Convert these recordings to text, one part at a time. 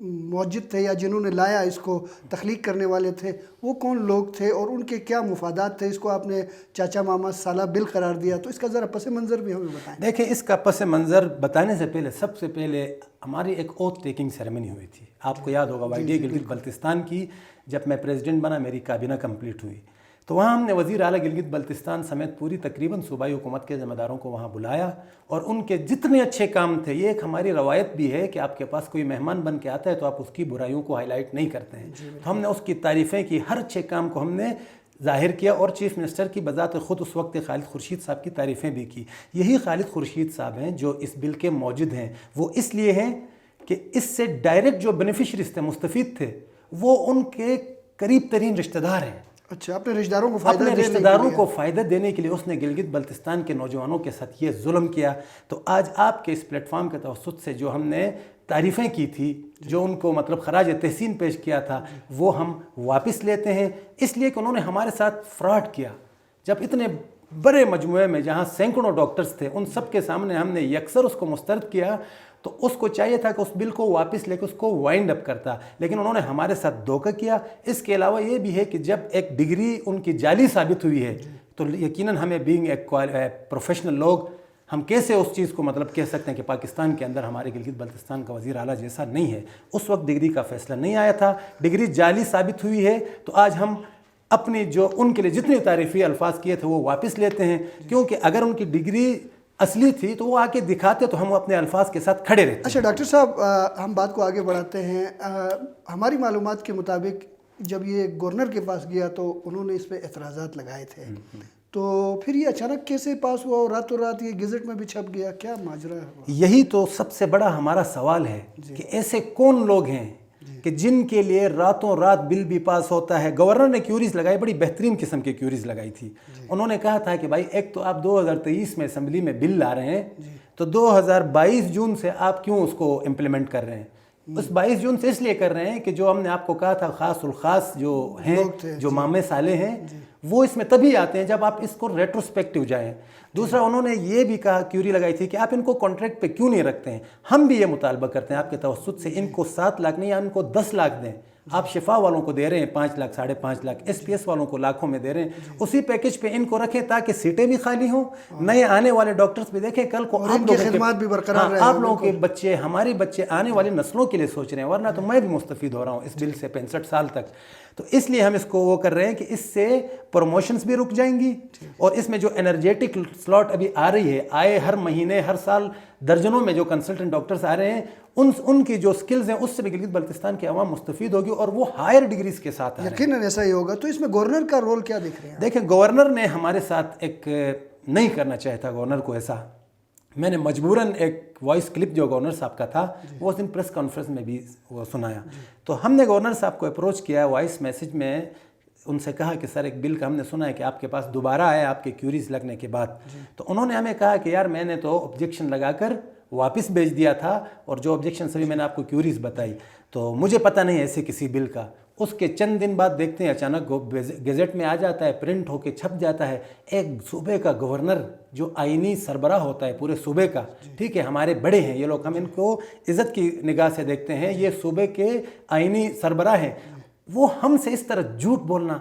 موجد تھے یا جنہوں نے لایا اس کو تخلیق کرنے والے تھے، وہ کون لوگ تھے اور ان کے کیا مفادات تھے؟ اس کو آپ نے چاچا ماما سالہ بل قرار دیا، تو اس کا ذرا پس منظر بھی ہمیں بتائیں۔ دیکھیں، اس کا پس منظر بتانے سے پہلے سب سے پہلے ہماری ایک اوتھ ٹیکنگ سیریمنی ہوئی تھی، آپ کو یاد ہوگا وائی گلگت بلتستان کی، جب میں پریزیڈنٹ بنا میری کابینہ کمپلیٹ ہوئی تو وہاں ہم نے وزیر اعلیٰ گلگت بلتستان سمیت پوری تقریباً صوبائی حکومت کے ذمہ داروں کو وہاں بلایا اور ان کے جتنے اچھے کام تھے، یہ ایک ہماری روایت بھی ہے کہ آپ کے پاس کوئی مہمان بن کے آتا ہے تو آپ اس کی برائیوں کو ہائی لائٹ نہیں کرتے ہیں، تو ہم نے اس کی تعریفیں کی، ہر اچھے کام کو ہم نے ظاہر کیا اور چیف منسٹر کی بذات خود اس وقت خالد خورشید صاحب کی تعریفیں بھی کی۔ یہی خالد خورشید صاحب ہیں جو اس بل کے موجد ہیں، وہ اس لیے ہیں کہ اس سے ڈائریکٹ جو بینیفیشریز تھے، مستفید تھے، وہ ان کے قریب ترین رشتہ دار ہیں۔ اچھا، اپنے رشتہ داروں کو اپنے رشتہ داروں کو فائدہ دینے کے لیے اس نے گلگت بلتستان کے نوجوانوں کے ساتھ یہ ظلم کیا۔ تو آج آپ کے اس پلیٹ فارم کے توسط سے جو ہم نے تعریفیں کی تھی، جو ان کو مطلب خراج تحسین پیش کیا تھا، وہ ہم واپس لیتے ہیں، اس لیے کہ انہوں نے ہمارے ساتھ فراڈ کیا۔ جب اتنے بڑے مجموعے میں جہاں سینکڑوں ڈاکٹرز تھے، ان سب کے سامنے ہم نے یکسر اس کو مسترد کیا، تو اس کو چاہیے تھا کہ اس بل کو واپس لے کے اس کو وائنڈ اپ کرتا، لیکن انہوں نے ہمارے ساتھ دھوکہ کیا۔ اس کے علاوہ یہ بھی ہے کہ جب ایک ڈگری ان کی جعلی ثابت ہوئی ہے تو یقیناً ہمیں بینگ ایک پروفیشنل لوگ، ہم کیسے اس چیز کو مطلب کہہ سکتے ہیں کہ پاکستان کے اندر ہمارے گلگت بلتستان کا وزیر اعلیٰ جیسا نہیں ہے۔ اس وقت ڈگری کا فیصلہ نہیں آیا تھا، ڈگری جعلی ثابت ہوئی ہے، تو آج ہم اپنی جو ان کے لیے جتنی تعریفی الفاظ کیے تھے وہ واپس لیتے ہیں، کیونکہ اگر ان کی ڈگری اصلی تھی تو وہ آ کے دکھاتے تو ہم اپنے الفاظ کے ساتھ کھڑے رہتے۔ اچھا ڈاکٹر صاحب، ہم بات کو آگے بڑھاتے ہیں۔ ہماری معلومات کے مطابق جب یہ گورنر کے پاس گیا تو انہوں نے اس پہ اعتراضات لگائے تھے، تو پھر یہ اچانک کیسے پاس ہوا اور راتوں رات یہ گزٹ میں بھی چھپ گیا؟ کیا ماجرا ہے؟ یہی تو سب سے بڑا ہمارا سوال ہے کہ ایسے کون لوگ ہیں کہ جن کے لیے راتوں رات بل بھی پاس ہوتا ہے۔ گورنر نے کیوریز لگائی، بڑی بہترین قسم کے کیوریز لگائی تھی۔ انہوں نے کہا تھا کہ بھائی ایک تو آپ 2023 میں اسمبلی میں بل لا رہے ہیں، تو 2022 جون سے آپ کیوں اس کو امپلیمنٹ کر رہے ہیں؟ اس 22 جون سے اس لیے کر رہے ہیں کہ جو ہم نے آپ کو کہا تھا خاص الخاص جو ہیں، جو مامے سالے ہیں، وہ اس میں تبھی آتے ہیں جب آپ اس کو ریٹروسپیکٹیو جائیں۔ دوسرا انہوں نے یہ بھی کہا، کیوری لگائی تھی کہ آپ ان کو کانٹریکٹ پہ کیوں نہیں رکھتے ہیں؟ ہم بھی یہ مطالبہ کرتے ہیں آپ کے توسط سے، ان کو 7 لاکھ نہیں، یا ان کو 10 لاکھ دیں۔ آپ شفا والوں کو دے رہے ہیں 5 lakh 5.5 lakh, S P S والوں کو لاکھوں میں دے رہے ہیں، اسی پیکج پہ ان کو رکھیں تاکہ سیٹیں بھی خالی ہوں، نئے آنے والے ڈاکٹرز بھی دیکھیں کل کو آپ لوگوں کے بچے، ہمارے بچے آنے والی نسلوں کے لیے سوچ رہے ہیں، ورنہ تو میں بھی مستفید ہو رہا ہوں اس بل سے 65 سال تک۔ تو اس لیے ہم اس کو وہ کر رہے ہیں کہ اس سے پروموشنز بھی رک جائیں گی، اور اس میں جو انرجیٹک سلاٹ ابھی آ رہی ہے، آئے ہر مہینے ہر سال درجنوں میں جو کنسلٹنٹ ڈاکٹرز آ رہے ہیں، ان کی جو سکلز ہیں اس سے بھی گلگت بلتستان کی عوام مستفید ہوگی، اور وہ ہائر ڈگریز کے ساتھ آ رہے ہیں۔ یقیناً ایسا ہی ہوگا۔ تو اس میں گورنر کا رول کیا دیکھ رہے ہیں؟ دیکھیں، گورنر نے ہمارے ساتھ ایک نہیں کرنا چاہتا گورنر کو ایسا، میں نے مجبوراً ایک وائس کلپ جو گورنر صاحب کا تھا وہ اس دن پریس کانفرنس میں بھی وہ سنایا، تو ہم نے گورنر صاحب کو اپروچ کیا وائس میسج میں، ان سے کہا کہ سر ایک بل کا ہم نے سنا ہے کہ آپ کے پاس دوبارہ آئے آپ کے کیوریز لگنے کے بعد، تو انہوں نے ہمیں کہا کہ یار میں نے تو آبجیکشن لگا کر واپس بھیج دیا تھا، اور جو آبجیکشن سبھی میں نے آپ کو کیوریز بتائی، تو مجھے پتہ نہیں ایسے کسی بل کا۔ اس کے چند دن بعد دیکھتے ہیں اچانک گیزٹ میں آ جاتا ہے، پرنٹ ہو کے چھپ جاتا ہے، ایک صوبے کا گورنر جو آئینی سربراہ ہوتا ہے پورے صوبے کا، ٹھیک ہے، ہمارے بڑے ہیں یہ لوگ، ہم ان کو عزت کی نگاہ سے دیکھتے ہیں، یہ صوبے کے آئینی سربراہ ہیں، وہ ہم سے اس طرح جھوٹ بولنا،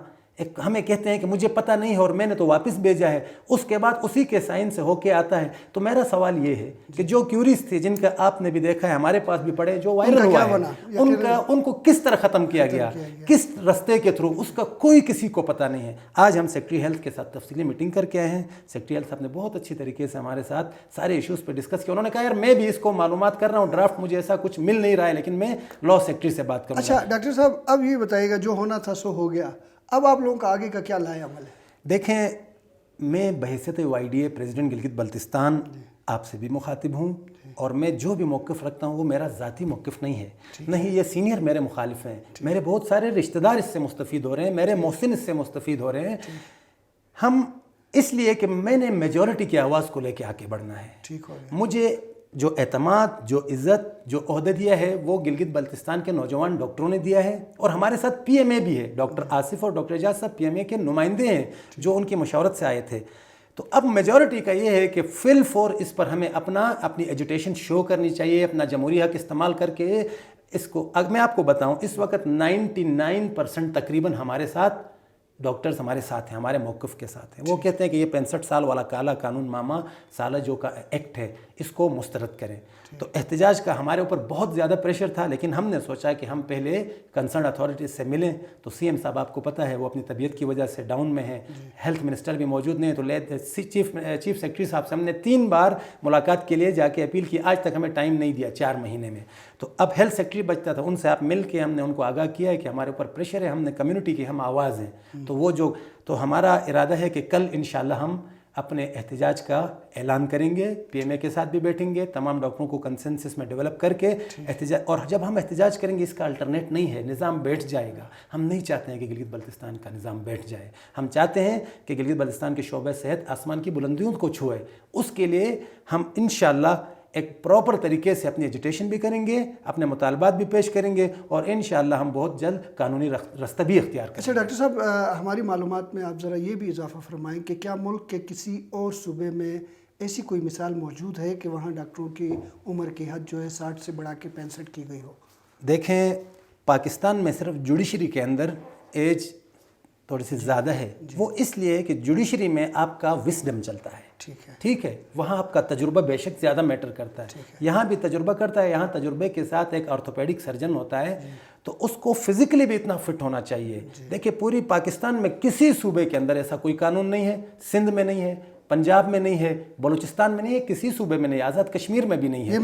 ہمیں کہتے ہیں کہ مجھے پتہ نہیں ہے اور میں نے تو واپس بھیجا ہے، اس کے بعد اسی کے سائن سے ہو کے آتا ہے۔ تو میرا سوال یہ ہے کہ جو کیوریز تھے جن کا آپ نے بھی دیکھا ہے، ہمارے پاس بھی پڑے، جو وائرل ہوا ہے، ان کو کس طرح ختم کیا گیا، کس رستے کے تھرو، اس کا کوئی کسی کو پتہ نہیں ہے۔ آج ہم سیکٹری ہیلتھ کے ساتھ تفصیلی میٹنگ کر کے آئے ہیں، سیکٹری ہیلتھ صاحب نے بہت اچھی طریقے سے ہمارے ساتھ سارے ایشوز پہ ڈسکس کیا، انہوں نے کہا یار میں بھی اس کو معلومات کر رہا ہوں، ڈرافٹ مجھے ایسا کچھ مل نہیں رہا ہے، لیکن میں لا سیکٹری سے بات کروں گا۔ اچھا ڈاکٹر صاحب، اب یہ بتائیے گا جو ہونا تھا سو ہو گیا، اب آپ لوگوں کا آگے کا کیا لائے عمل ہے؟ دیکھیں، میں بحیثیت Y D A president Gilgit Baltistan آپ سے بھی مخاطب ہوں، اور میں جو بھی موقف رکھتا ہوں وہ میرا ذاتی موقف نہیں ہے، نہیں یہ سینئر میرے مخالف ہیں، میرے بہت سارے رشتہ دار اس سے مستفید ہو رہے ہیں، میرے محسن اس سے مستفید ہو رہے ہیں، ہم اس لیے کہ میں نے میجورٹی کی آواز کو لے کے آگے بڑھنا ہے۔ مجھے جو اعتماد، جو عزت، جو عہدہ دیا ہے وہ گلگت بلتستان کے نوجوان ڈاکٹروں نے دیا ہے، اور ہمارے ساتھ پی ایم اے بھی ہے، ڈاکٹر آصف اور ڈاکٹر اعجاز صاحب پی ایم اے کے نمائندے ہیں جو ان کی مشاورت سے آئے تھے۔ تو اب میجورٹی کا یہ ہے کہ فل فور اس پر ہمیں اپنی ایجوٹیشن شو کرنی چاہیے، اپنا جمہوری حق استعمال کر کے اس کو اگر میں آپ کو بتاؤں اس وقت 99% تقریباً ہمارے ساتھ ڈاکٹرز ہمارے ساتھ ہیں، ہمارے موقف کے ساتھ ہیں. وہ کہتے ہیں کہ یہ 65 سال والا کالا قانون ماما سالہ جو کا ایکٹ ہے اس کو مسترد کریں. تو احتجاج کا ہمارے اوپر بہت زیادہ پریشر تھا، لیکن ہم نے سوچا کہ ہم پہلے کنسرن اتھارٹیز سے ملیں. تو سی ایم صاحب آپ کو پتہ ہے وہ اپنی طبیعت کی وجہ سے ڈاؤن میں ہیں، ہیلتھ منسٹر بھی موجود نہیں، تو چیف سیکرٹری صاحب سے ہم نے 3 بار ملاقات کے لیے جا کے اپیل کی. آج تک ہمیں ٹائم نہیں دیا 4 مہینے میں. تو اب ہیلتھ سیکرٹری بچتا تھا، ان سے آپ مل کے ہم نے ان کو آگاہ کیا ہے کہ ہمارے اوپر پریشر ہے، ہم نے کمیونٹی کی ہم آواز ہیں. تو ہمارا ارادہ ہے کہ کل انشاءاللہ ہم اپنے احتجاج کا اعلان کریں گے، پی ایم اے کے ساتھ بھی بیٹھیں گے، تمام ڈاکٹروں کو کنسنسس میں ڈیولپ کر کے احتجاج. اور جب ہم احتجاج کریں گے اس کا الٹرنیٹ نہیں ہے، نظام بیٹھ جائے گا. ہم نہیں چاہتے ہیں کہ گلگت بلتستان کا نظام بیٹھ جائے. ہم چاہتے ہیں کہ گلگت بلتستان کے شعبہ صحت آسمان کی بلندیوں کو چھوئے. اس کے لیے ہم انشاءاللہ ایک پراپر طریقے سے اپنی ایجوٹیشن بھی کریں گے، اپنے مطالبات بھی پیش کریں گے، اور انشاءاللہ ہم بہت جلد قانونی رستہ بھی اختیار کریں گے. اچھا ڈاکٹر صاحب، ہماری معلومات میں آپ ذرا یہ بھی اضافہ فرمائیں کہ کیا ملک کے کسی اور صوبے میں ایسی کوئی مثال موجود ہے کہ وہاں ڈاکٹروں کی عمر کی حد جو ہے 60 سے بڑھا کے 65 کی گئی ہو؟ دیکھیں، پاکستان میں صرف جوڈیشری کے اندر ایج تھوڑی سی زیادہ ہے. وہ اس لیے کہ جوڈیشری میں آپ کا وسڈم چلتا ہے. ٹھیک ہے، وہاں آپ کا تجربہ بے شک زیادہ میٹر کرتا ہے. یہاں بھی تجربہ کرتا ہے، یہاں تجربے کے ساتھ ایک آرتھوپیڈک سرجن ہوتا ہے، تو اس کو فزیکلی بھی اتنا فٹ ہونا چاہیے. دیکھیں، پوری پاکستان میں کسی صوبے کے اندر ایسا کوئی قانون نہیں ہے. سندھ میں نہیں ہے، پنجاب میں نہیں ہے، بلوچستان میں نہیں ہے، کسی صوبے میں نہیں ہے، آزاد کشمیر میں بھی نہیں ہے.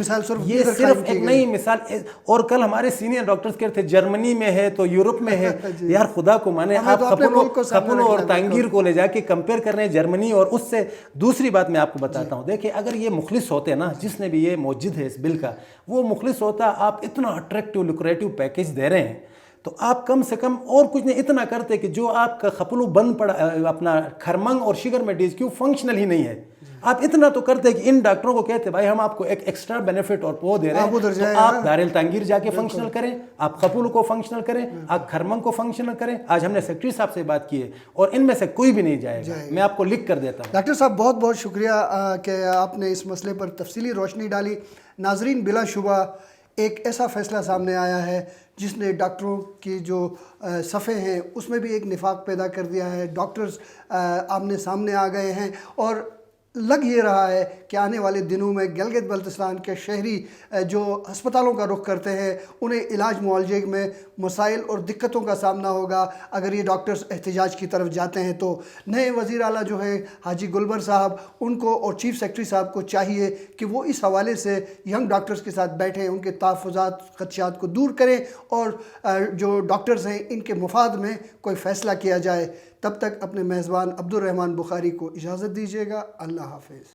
یہ صرف ایک نئی مثال. اور کل ہمارے سینئر ڈاکٹرز کہتے تھے جرمنی میں ہے تو یورپ میں ہے. یار خدا کو مانے، آپ خپلو اور تانگیر کو لے جا کے کمپیئر کر رہے ہیں جرمنی اور اس سے. دوسری بات میں آپ کو بتاتا ہوں، دیکھیں اگر یہ مخلص ہوتے نا، جس نے بھی یہ موجد ہے اس بل کا، وہ مخلص ہوتا، آپ اتنا اٹریکٹیو لوکریٹو پیکیج دے رہے ہیں، تو آپ کم سے کم اور کچھ نہیں اتنا کرتے کہ جو آپ کا خپلو بند پڑا اپنا کھرمنگ اور شگر میں ڈیز کیوں فنکشنل ہی نہیں ہے. آپ اتنا تو کرتے کہ ان ڈاکٹروں کو کہتے بھائی ہم آپ کو ایک ایکسٹرا بینیفٹ اور وہ دے رہے ہیں، تو آپ دار التنگیر جا کے فنکشنل کریں، آپ خپلو کو فنکشنل کریں، آپ کھرمنگ کو فنکشنل کریں. آج ہم نے سیکرٹری صاحب سے بات کی ہے اور ان میں سے کوئی بھی نہیں جائے گا. میں آپ کو لکھ کر دیتا ہوں. ڈاکٹر صاحب بہت بہت شکریہ کہ آپ نے اس مسئلے پر تفصیلی روشنی ڈالی. ناظرین، بلا شبہ ایک ایسا فیصلہ سامنے آیا ہے جس نے ڈاکٹروں کی جو صفحے ہیں اس میں بھی ایک نفاق پیدا کر دیا ہے. ڈاکٹرز آمنے سامنے آ گئے ہیں اور لگ یہ رہا ہے کہ آنے والے دنوں میں گلگت بلتستان کے شہری جو ہسپتالوں کا رخ کرتے ہیں انہیں علاج معالجے میں مسائل اور دقتوں کا سامنا ہوگا اگر یہ ڈاکٹرز احتجاج کی طرف جاتے ہیں. تو نئے وزیر اعلیٰ جو ہیں حاجی گلبر صاحب، ان کو اور چیف سیکرٹری صاحب کو چاہیے کہ وہ اس حوالے سے ینگ ڈاکٹرز کے ساتھ بیٹھیں، ان کے تحفظات خدشات کو دور کریں اور جو ڈاکٹرز ہیں ان کے مفاد میں کوئی فیصلہ کیا جائے. تب تک اپنے میزبان عبد الرحمان بخاری کو اجازت دیجیے گا. اللہ حافظ.